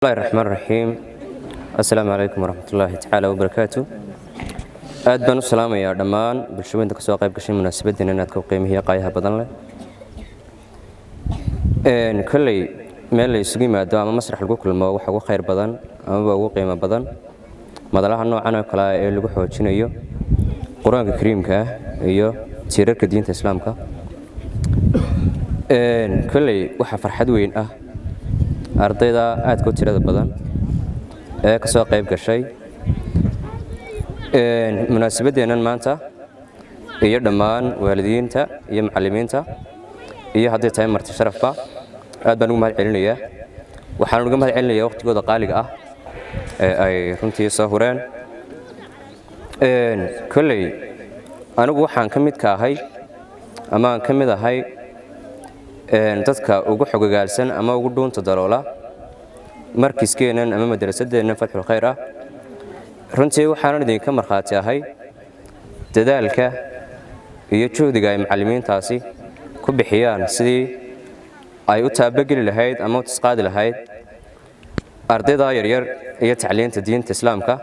الله الرحمن الرحيم. السلام عليكم ورحمة الله تعالى وبركاته. أدبن السلام يا دمان بالشوين تكسو قيب كشي مناسبة ديننا تكوقيم هي قايها بدن له. إن كلي مال يسقي ما دام مسرح الجوك لما وحقو خير بدن أما بقو قيمة بدن ما ضلها النوع أنا كلا اللي بحوج شنو يو قرآن الكريم كه يو تيرك الدين الإسلام كه. إن كلي وحفر حدوين ardayda aad ku tirada badan ee ka soo qayb gashay munaasabadeenan maanta iyo dhammaan waalidiinta iyo macallimiinta iyo haddii tahay marti sharafba aad baan ugu mahad celinayaa waxaan uga mahad celinayaa waqtigooda qaaliga ah ee ay runtii soo hureen kulley anigu waxaan ka mid ka ahay ama aan ka mid ahay dadka ugu xogogaalsan ama ugu dhuunta daloola markiskeenan ama madrasadeenan Fathul Khayr ah runtii waxaan idinka marxaati ahay dadaalka iyo juhdiga ay macallimiintaasi ku bixiyaan sidii ay u taabageli lahayd ama u tisqaadi lahayd ardayda yaryar iyo tacliinta diinta islaamka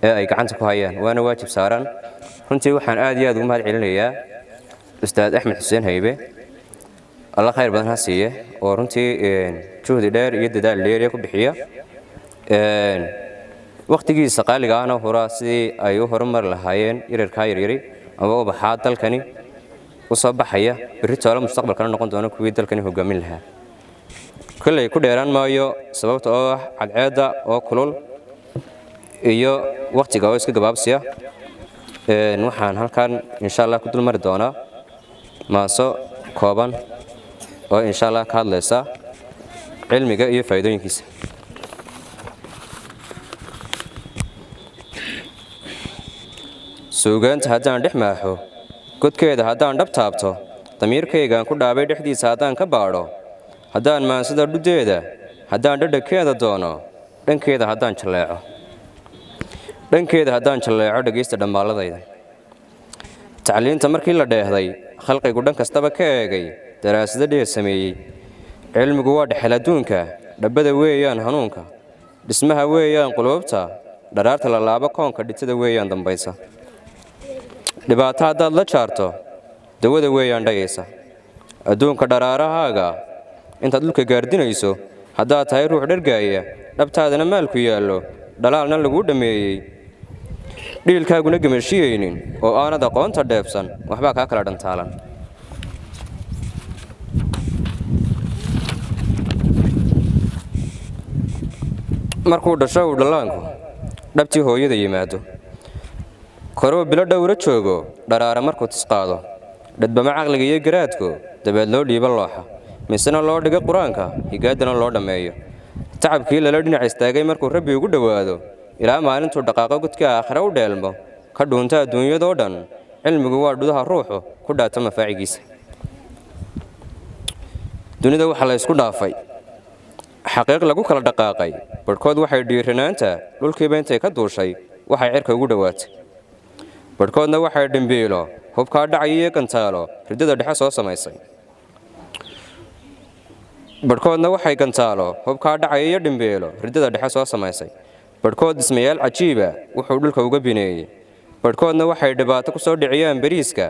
ee ay gacanta ku hayaan waana waajib saaran runtii waxaan aad iyo aad ugu mahad celinayaa Ustaad Axmed Xuseen Haybe الله خير بدن هسيه ورنتي جهد دير يددال دير يكو بحية وقت جي سقالي أنا هراسي أيوه هرمر لهاين يرير كاير يري أو بحاد تلكني وصبح حية بالرجال المستقبل كانوا نقول أنا كويد تلكني هو جميل لها كل يكون ديران ما يو سببت عادة أو كلول يو وقت جواز كجواب سيا نوحان هل كان إن شاء الله كل مرة دونا ما سو كوبان oo insha Allah ka hadlaysa cilmiga iyo faa'iidooyinkiisa suugaanta haddaan dhex maaxo godkeeda haddaan dhab taabto damiirkaygaan ku dhaabay dhexdiisa haddaan ka baadho haddaan maansida dhudeeda haddaan dhadhakeeda doono dhankeeda haddaan jalleeco dhageysta dhammaaladayda tacliinta markii la dheehday khalqigu dhan kastaba ka eegay daraasada dheer sameeyay cilmigu waa dhaxal adduunka dhabada weeyaan hanuunka dhismaha weeyaan qulubta dharaarta la laabo koonka dhitada weeyaan dambaysa dhibaato haddaad la jaarto dawada weeyaan dhagaysa adduunka dharaarahaaga intaad dhulka gaardinayso haddaad tahay ruux dhargaaya dhabtaadana maalku yaallo dhalaalna lagu dhameeyey dhiilkaaguna gamarshiyeynin oo aanad aqoonta dheebsan waxbaa kaa kala dhantaalan markuu dhasho uu dhalaanku dhabtii hooyada yimaado koroo bilo dhowra joogo dharaara markuu tisqaado dhadbama caqliga iyo garaadku dabeed loo dhiiba looxa misena loo dhiga qur-aanka higaadana loo dhammeeyo tacabkii lala dhinac istaagay markuu rabbi ugu dhowaado ilaa maalintuu dhaqaaqo godka aakhira u dheelmo ka dhuunta adduunyadoo dhan cilmigu waa dhudaha ruuxu ku dhaato mafaacigiisa dunida waxa la isku dhaafay xaqiiq lagu kala dhaqaaqay barkood waxay dhiiranaanta dhulkiiba intay ka duushay waxay cirka ugu dhawaatay barkoodna waxay dhimbiilo hubkaa dhacaya gantaalo ridada dhexe soo samaysay barkoodna waxay gantaalo hubkaa dhacaya dhimbiilo ridada dhexe soo samaysay barkood dhismayaal cajiiba wuxuu dhulka uga bineeyay barkoodna waxay dhibaato ku soo dhiciyaan bariiska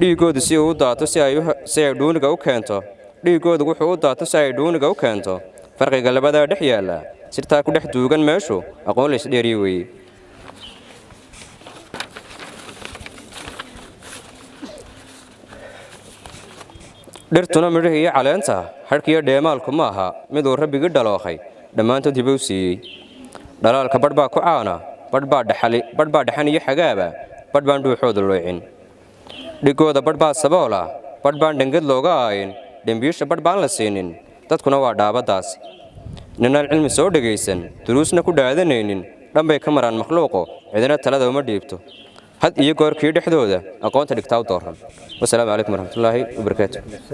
dhiigoodu si uu u daato si ay dhuuniga u keento dhiigoodu wuxuu u daato si ay dhuuniga u keento farqiga labada dhex yaala sirtaa ku dhex duugan meeshu aqoon la isdheeriyo weeye dhirtuna midhaha iyo caleenta hadhkiyo dheemaalku ma aha miduu rabbigii dhalooqay dhammaantood hibow siiyey dhalaalka badh baa ku caana badh baa dhaxan iyo xagaaba badh baan dhuuxooda loocin dhigooda badh baa saboola badh baan dhangad looga aayin dhembiisha badh baan la siinin dadkuna waa dhaabadaasi ninaan cilmi soo dhagaysan duruusna ku dhaadanaynin dhanbay ka maraan makhluuqo cidina talada uma dhiibto had iyo goorkii dhexdooda aqoonta dhigtaa u dooran wasalaamu calaykum waraxmatullaahi wabarakaatu